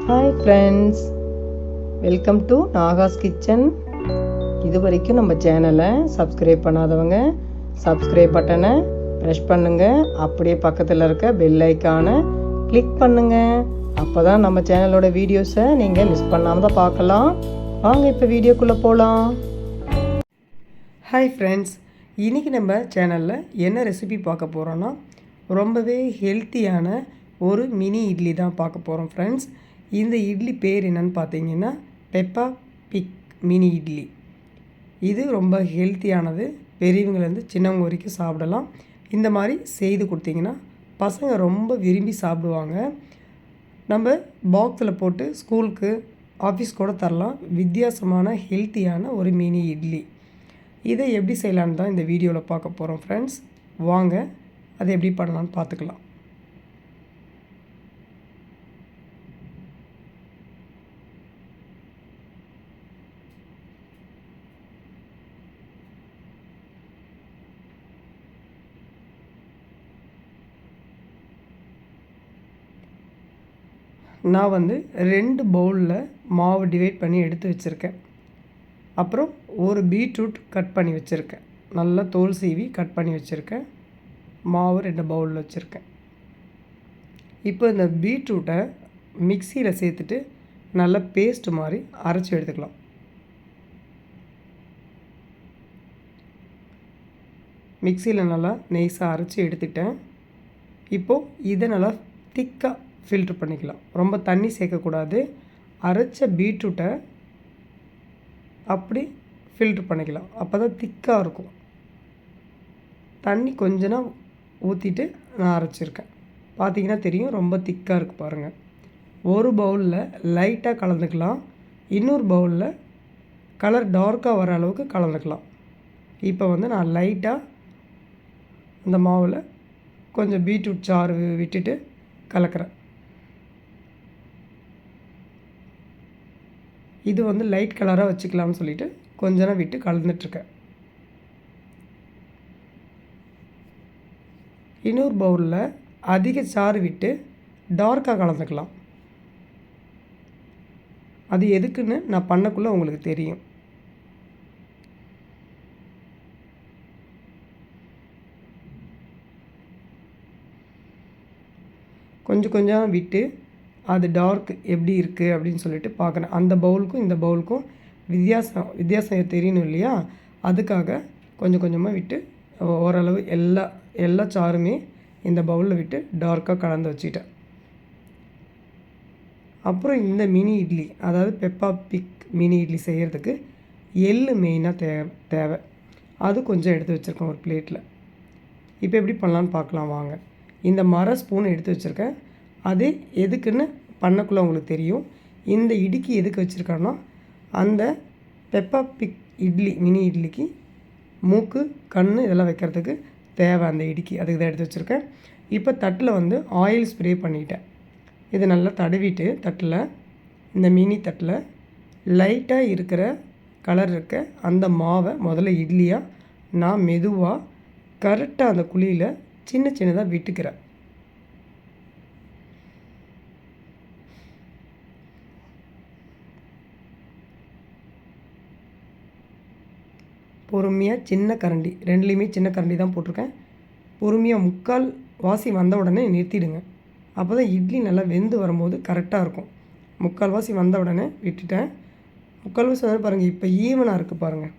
Hi friends, welcome to Nahash kitchen. இது வரைக்கும் நம்ம சேனலை சப்ஸ்கிரைப் பண்ணாதவங்க சப்ஸ்கிரைப் பட்டனை ப்ரெஸ் பண்ணுங்கள். அப்படியே பக்கத்தில் இருக்க பெல் ஐக்கானை கிளிக் பண்ணுங்கள். அப்போ தான் நம்ம சேனலோட வீடியோஸை நீங்கள் மிஸ் பண்ணாமல் தான் பார்க்கலாம். வாங்க இப்போ வீடியோக்குள்ளே போகலாம். ஹாய் ஃப்ரெண்ட்ஸ், இன்றைக்கி நம்ம சேனலில் என்ன ரெசிபி பார்க்க போகிறோன்னா ரொம்பவே ஹெல்த்தியான ஒரு மினி இட்லி தான் பார்க்க போகிறோம் ஃப்ரெண்ட்ஸ். இந்த இட்லி பேர் என்னன்னு பார்த்தீங்கன்னா பெப்பா பிக் மினி இட்லி. இது ரொம்ப ஹெல்த்தியானது, பெரியவங்கலேருந்து சின்னவங்க வரைக்கும் சாப்பிடலாம். இந்த மாதிரி செய்து கொடுத்தீங்கன்னா பசங்க ரொம்ப விரும்பி சாப்பிடுவாங்க. நம்ம பாக்ஸில் போட்டு ஸ்கூலுக்கு ஆஃபீஸ் கூட தரலாம். வித்தியாசமான ஹெல்த்தியான ஒரு மினி இட்லி. இதை எப்படி செய்யலான்னு தான் இந்த வீடியோவில் பார்க்க போகிறோம் ஃப்ரெண்ட்ஸ். வாங்க அதை எப்படி பண்ணலான்னு பார்த்துக்கலாம். நான் 2 பவுலில் மாவு டிவைட் பண்ணி எடுத்து வச்சுருக்கேன். அப்புறம் ஒரு பீட்ரூட் கட் பண்ணி வச்சுருக்கேன். நல்லா தோல் சீவி கட் பண்ணி வச்சுருக்கேன். மாவு 2 பவுலில் வச்சுருக்கேன். இப்போ இந்த பீட்ரூட்டை மிக்சியில் சேர்த்துட்டு நல்லா பேஸ்ட் மாதிரி அரைச்சி எடுத்துக்கலாம். மிக்சியில் நல்லா நைஸாக அரைச்சி எடுத்துட்டேன். இப்போது இதை நல்லா திக்காக ஃபில்ட்ரு பண்ணிக்கலாம். ரொம்ப தண்ணி சேர்க்கக்கூடாது. அரைச்ச பீட்ரூட்டை அப்படி ஃபில்ட்ரு பண்ணிக்கலாம். அப்போ தான் திக்காக இருக்கும். தண்ணி கொஞ்சம் ஊற்றிட்டு நான் அரைச்சிருக்கேன். பார்த்திங்கன்னா தெரியும், ரொம்ப திக்காக இருக்குது பாருங்கள். ஒரு பவுலில் லைட்டாக கலந்துக்கலாம். இன்னொரு பவுலில் கலர் டார்க்காக வர அளவுக்கு கலந்துக்கலாம். இப்போ நான் லைட்டாக அந்த மாவில் கொஞ்சம் பீட்ரூட் சாறு விட்டுட்டு கலக்கிறேன். இது லைட் கலராக வச்சுக்கலாம்னு சொல்லிவிட்டு கொஞ்ச நேரம் விட்டு கலந்துட்டுருக்கேன். இன்னொரு பவுலில் அதிக சாறு விட்டு டார்க்காக கலந்துக்கலாம். அது எதுக்குன்னு நான் பண்ணக்குள்ளே உங்களுக்கு தெரியும். கொஞ்சம் விட்டு அது டார்க் எப்படி இருக்குது அப்படின்னு சொல்லிட்டு பார்க்குறேன். அந்த பவுலுக்கும் இந்த பவுலுக்கும் வித்தியாசம் தெரியணும் இல்லையா? அதுக்காக கொஞ்சமாக விட்டு ஓரளவு எல்லா சாருமே இந்த பவுலில் விட்டு டார்க்காக கலந்து வச்சுட்டேன். அப்புறம் இந்த மினி இட்லி, அதாவது பெப்பா பிக் மினி இட்லி செய்கிறதுக்கு எள்ளு மெயினாக தேவை. அது கொஞ்சம் எடுத்து வச்சுருக்கேன் ஒரு பிளேட்டில். இப்போ எப்படி பண்ணலான்னு பார்க்கலாம் வாங்க. இந்த மர ஸ்பூன் எடுத்து வச்சுருக்கேன். அது எதுக்குன்னு பண்ணக்குள்ளே உங்களுக்கு தெரியும். இந்த இட்லிக்கு எதுக்கு வச்சுருக்கேன்னா, அந்த பெப்பா பிக் இட்லி மினி இட்லிக்கு மூக்கு, கண் இதெல்லாம் வைக்கிறதுக்கு தேவை அந்த இட்லிக்கு. அதுக்கு தான் எடுத்து வச்சுருக்கேன். இப்போ தட்டில் ஆயில் ஸ்ப்ரே பண்ணிட்டேன். இதை நல்லா தடவிட்டு தட்டில், இந்த மினி தட்டில் லைட்டாக இருக்கிற கலர் இருக்க அந்த மாவை முதல்ல இட்லியாக நான் மெதுவாக கரெக்டாக அந்த குழியில் சின்னதாக விட்டுக்கிறேன். பொறுமையாக சின்ன கரண்டி, ரெண்டுலேயுமே சின்ன கரண்டி தான் போட்டிருக்கேன். பொறுமையாக முக்கால் வாசி வந்த உடனே நிறுத்திடுங்க. அப்போ தான் இட்லி நல்லா வெந்து வரும்போது கரெக்டாக இருக்கும். முக்கால் வாசி வந்த உடனே விட்டுட்டேன். முக்கால் வாசி வந்து பாருங்கள், இப்போ ஈவனாக இருக்குது பாருங்கள்.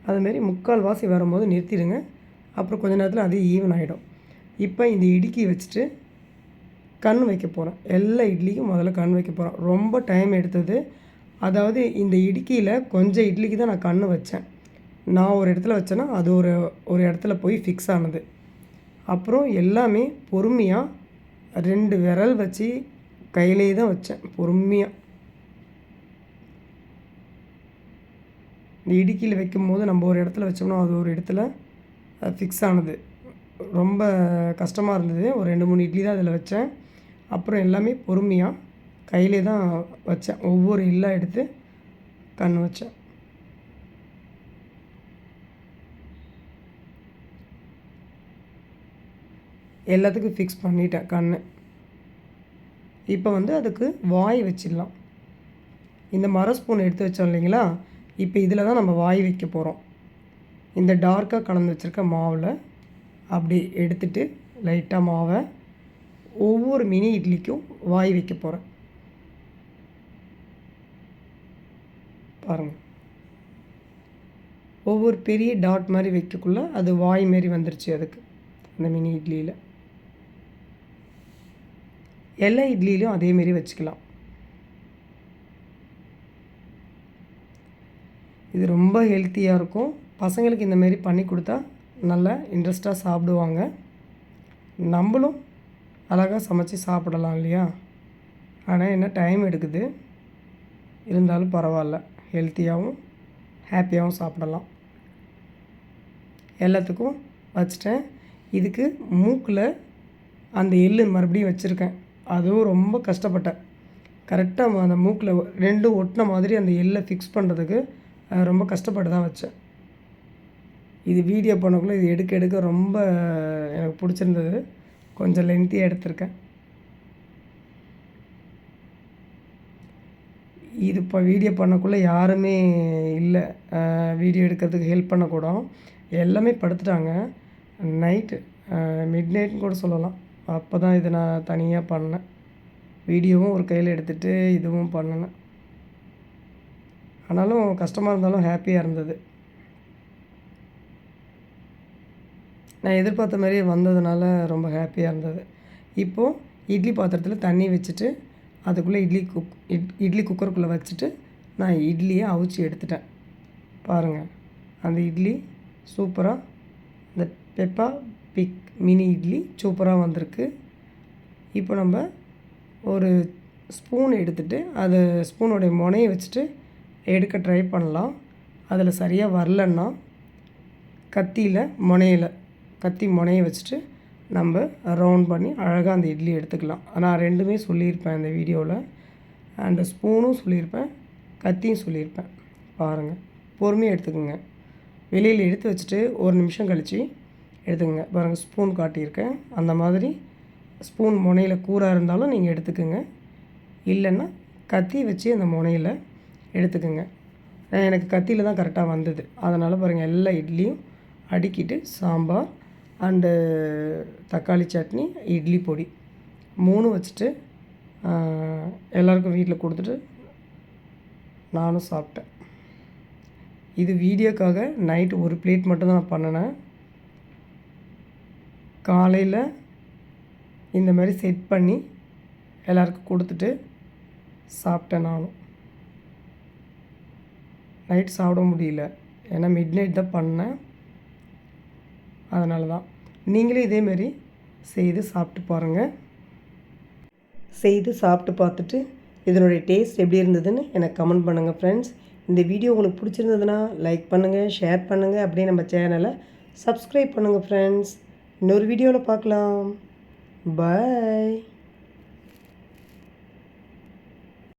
அதுமாரி முக்கால் வாசி வரும்போது நிறுத்திடுங்க. அப்புறம் கொஞ்ச நேரத்தில் அது ஈவன் ஆகிடும். இப்போ இந்த இட்லிக்கு வச்சுட்டு கண் வைக்க போகிறேன். எல்லா இட்லிக்கும் முதல்ல கண் வைக்க போகிறேன். ரொம்ப டைம் எடுத்தது. அதாவது இந்த இட்லியில் கொஞ்சம் இட்லிக்கு தான் நான் கண் வச்சேன். நான் ஒரு இடத்துல வச்சேன்னா அது ஒரு இடத்துல போய் ஃபிக்ஸ் ஆனது. அப்புறம் எல்லாமே பொறுமையாக 2 விரல் வச்சு கையிலே தான் வச்சேன். பொறுமையாக இந்த இடுக்கியில் வைக்கும்போது நம்ம ஒரு இடத்துல வச்சோம்னா அது ஒரு இடத்துல ஃபிக்ஸ் ஆனது. ரொம்ப கஷ்டமாக இருந்தது. ஒரு 2-3 இட்லி தான் அதில் வச்சேன். அப்புறம் எல்லாமே பொறுமையாக கையிலே தான் வச்சேன். ஒவ்வொரு இல்லாக எடுத்து கண் வச்சேன். எல்லாத்துக்கும் ஃபிக்ஸ் பண்ணிட்டேன் கண். இப்போ வந்து அதுக்கு வாய் வச்சிடலாம். இந்த மர ஸ்பூன் எடுத்து வச்சோம் இல்லைங்களா, இப்போ இதில் தான் நம்ம வாய் வைக்க போகிறோம். இந்த டார்க்காக கலந்து வச்சுருக்க மாவில் அப்படி எடுத்துட்டு லைட்டாக மாவை ஒவ்வொரு மினி இட்லிக்கும் வாய் வைக்க போகிறேன். பாருங்கள், ஒவ்வொரு பெரிய டாட் மாதிரி வைக்கக்குள்ள அது வாய் மாரி வந்துருச்சு அதுக்கு, அந்த மினி இட்லியில். எல்லா இட்லியிலையும் அதேமாரி வச்சுக்கலாம். இது ரொம்ப ஹெல்த்தியாக இருக்கும். பசங்களுக்கு இந்தமாரி பண்ணி கொடுத்தா நல்லா இன்ட்ரெஸ்ட்டாக சாப்பிடுவாங்க. நம்மளும் அழகாக சமைச்சு சாப்பிடலாம் இல்லையா? ஆனால் என்ன டைம் எடுக்குது, இருந்தாலும் பரவாயில்ல, ஹெல்த்தியாகவும் ஹாப்பியாகவும் சாப்பிடலாம். எல்லாத்துக்கும் வச்சிட்டேன். இதுக்கு மூக்கில் அந்த எள்ளு மறுபடியும் வச்சுருக்கேன். அதுவும் ரொம்ப கஷ்டப்பட்டேன். கரெக்டாக அந்த மூக்கில் ரெண்டும் ஒட்டின மாதிரி அந்த எள்ளை ஃபிக்ஸ் பண்ணுறதுக்கு ரொம்ப கஷ்டப்பட்டு தான் வச்சேன். இது வீடியோ பண்ணக்குள்ளே இது எடுக்க ரொம்ப எனக்கு பிடிச்சிருந்தது. கொஞ்சம் லென்த்தியாக எடுத்திருக்கேன். இது இப்போ வீடியோ பண்ணக்குள்ளே யாருமே இல்லை வீடியோ எடுக்கிறதுக்கு ஹெல்ப் பண்ணக்கூட. எல்லாமே படுத்துட்டாங்க. நைட்டு மிட் நைட்னு கூட சொல்லலாம். அப்போ தான் இதை நான் தனியாக பண்ணேன். வீடியோவும் ஒரு கையில் எடுத்துகிட்டு இதுவும் பண்ணினேன். ஆனாலும் கஷ்டமாக இருந்தாலும் ஹாப்பியாக இருந்தது. நான் எதிர்பார்த்த மாதிரியே வந்ததுனால ரொம்ப ஹாப்பியாக இருந்தது. இப்போது இட்லி பாத்திரத்தில் தண்ணி வச்சுட்டு அதுக்குள்ளே இட்லி குக்கருக்குள்ளே வச்சுட்டு நான் இட்லியை அவிச்சி எடுத்துட்டேன். பாருங்கள், அந்த இட்லி சூப்பராக, இந்த பெப்பா பிக் மினி இட்லி சூப்பராக வந்திருக்கு. இப்போ நம்ம ஒரு ஸ்பூன் எடுத்துகிட்டு அது ஸ்பூனுடைய முனையை வச்சுட்டு எடுக்க ட்ரை பண்ணலாம். அதில் சரியாக வரலன்னா கத்தி முனையை வச்சுட்டு நம்ம ரவுண்ட் பண்ணி அழகாக அந்த இட்லி எடுத்துக்கலாம். நான் ரெண்டுமே சொல்லியிருப்பேன் இந்த வீடியோவில். அந்த ஸ்பூனும் சொல்லியிருப்பேன், கத்தியும் சொல்லியிருப்பேன். பாருங்கள், பொறுமையாக எடுத்துக்கோங்க. வெளியில் எடுத்து வச்சுட்டு ஒரு நிமிஷம் கழித்து எடுத்துக்கோங்க. பாருங்கள், ஸ்பூன் காட்டியிருக்கேன். அந்த மாதிரி ஸ்பூன் முனையில் கூராக இருந்தாலும் நீங்கள் எடுத்துக்கோங்க. இல்லைன்னா கத்தி வச்சு அந்த முனையில் எடுத்துக்கோங்க. எனக்கு கத்தியில் தான் கரெக்டாக வந்தது. அதனால் பாருங்கள், எல்லா இட்லியும் அடுக்கிட்டு சாம்பார் அண்டு தக்காளி சட்னி, இட்லி பொடி 3 வச்சுட்டு எல்லாருக்கும் வீட்டில் கொடுத்துட்டு நானும் சாப்பிட்டேன். இது வீடியோக்காக நைட்டு ஒரு பிளேட் மட்டும் தான் நான் பண்ணினேன். காலையில் இந்த மாதிரி செட் பண்ணி எல்லாருக்கும் கொடுத்துட்டு சாப்பிட்டேன். நானும் நைட் சாப்பிட முடியல, ஏன்னா மிட் நைட் தான் பண்ணேன். அதனால தான். நீங்களே இதேமாரி செய்து சாப்பிட்டு பாருங்கள். செய்து சாப்பிட்டு பார்த்துட்டு இதனுடைய டேஸ்ட் எப்படி இருந்ததுன்னு எனக்கு கமெண்ட் பண்ணுங்கள் ஃப்ரெண்ட்ஸ். இந்த வீடியோ உங்களுக்கு பிடிச்சிருந்ததுன்னா லைக் பண்ணுங்கள், ஷேர் பண்ணுங்கள், அப்படியே நம்ம சேனலை சப்ஸ்கிரைப் பண்ணுங்கள் ஃப்ரெண்ட்ஸ். இன்னொரு வீடியோவில் பார்க்கலாம். பாய்.